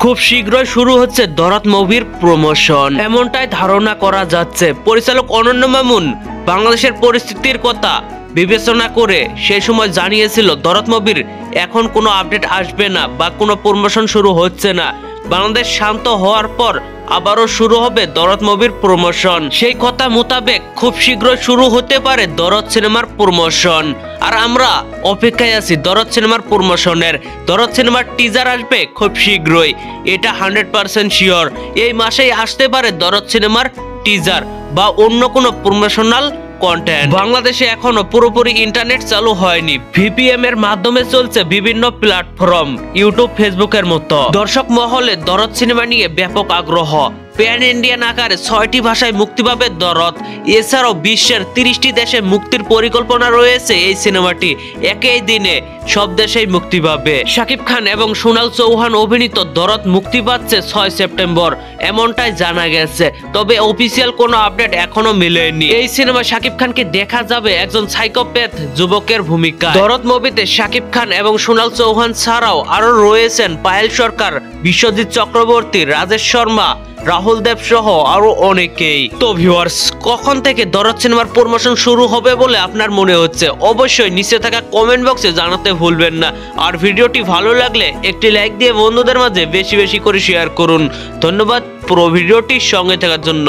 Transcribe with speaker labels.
Speaker 1: খুব শীঘ্রই শুরু হচ্ছে দরদ মুভির প্রমোশন, এমনটাই ধারণা করা যাচ্ছে। পরিচালক অনন্য মামুন বাংলাদেশের পরিস্থিতির কথা বিবেচনা করে সেই সময় জানিয়েছিল দরদ মুভির এখন কোনো আপডেট আসবে না বা কোনো প্রমোশন শুরু হচ্ছে না। বাংলাদেশ শান্ত হওয়ার পর আবারও শুরু হবে দরদ মুভির প্রমোশন। সেই কথা মোতাবেক খুব শীঘ্রই শুরু হতে পারে দরদ সিনেমার প্রমোশন। আর আমরা অপেক্ষায় আছি দরদ সিনেমার প্রমোশনের। দরদ সিনেমার টিজার আসবে খুব শীঘ্রই, এটা 100% শিওর। এই মাসেই আসতে পারে দরদ সিনেমার টিজার বা অন্য কোনো প্রমোশনাল কন্টেন্ট। বাংলাদেশে এখনো পুরোপুরি ইন্টারনেট চালু হয়নি। ভিপিএন এর মাধ্যমে চলছে বিভিন্ন প্ল্যাটফর্ম, ইউটিউব, ফেসবুকের মতো। দর্শক মহলে দরদ সিনেমা নিয়ে ব্যাপক আগ্রহ। প্যান ইন্ডিয়ান আকারে 6টি ভাষায় মুক্তি পাবে দরদ। এছাড়াও বিশ্বের 30টি দেশে মুক্তির পরিকল্পনা রয়েছে। এই সিনেমাটি একই দিনে সব দেশেই মুক্তি পাবে। শাকিব খান এবং সোনাল চৌহান অভিনীত দরদ মুক্তি পাচ্ছে 6 সেপ্টেম্বর, এমনটাই জানা গেছে। তবে অফিসিয়াল কোনো আপডেট এখনো মিলেনি। এই সিনেমা শাকিব খানকে দেখা যাবে একজন সাইকোপ্যাথ যুবকের ভূমিকা। দরদ মুভিতে শাকিব খান এবং সোনাল চৌহান ছাড়াও আরো রয়েছেন পায়েল সরকার, বিশ্বজিৎ চক্রবর্তী, রাজেশ শর্মা, রাহুল দেব সহ আরো অনেকেই। তো ভিউয়ার্স, কখন থেকে দরদ সিনেমার প্রমোশন শুরু হবে বলে আপনার মনে হচ্ছে? অবশ্যই নিচে থাকা কমেন্ট বক্সে জানাতে ভুলবেন না। আর ভিডিওটি ভালো লাগলে একটি লাইক দিয়ে বন্ধুদের মাঝে বেশি বেশি করে শেয়ার করুন। ধন্যবাদ পুরো ভিডিওটির সঙ্গে থাকার জন্য।